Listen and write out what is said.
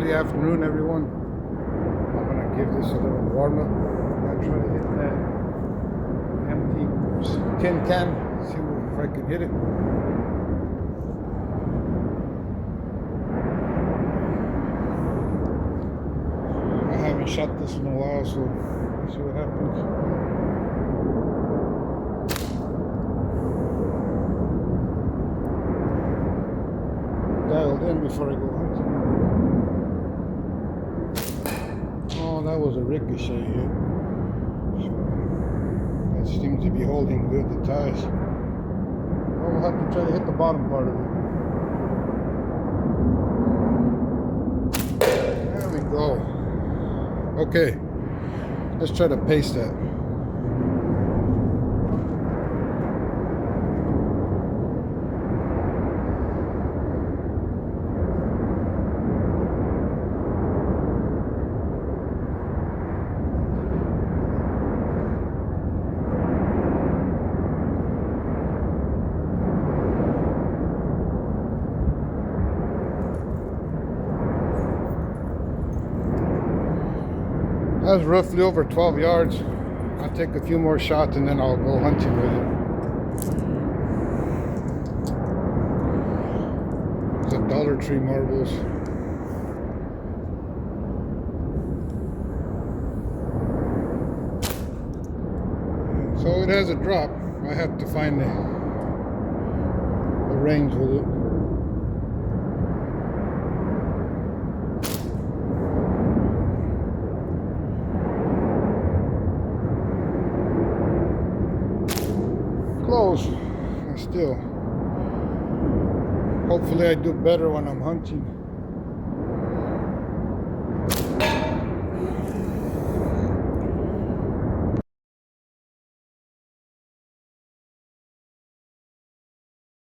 early afternoon, everyone. I'm gonna give this a little warm up. I'm gonna try to hit that empty tin can, see if I can hit it. I haven't shot this in a while, so let's see what happens. Dialed in before I go hunting. Oh, that was a ricochet hit. So that seems to be holding good, the ties. Oh, we'll have to try to hit the bottom part of it. There we go. Okay, let's try to paste that. That was roughly over 12 yards. I'll take a few more shots and then I'll go hunting with it. It's a Dollar Tree marbles. So it has a drop. I have to find the range with it. Close. Still, hopefully I do better when I'm hunting.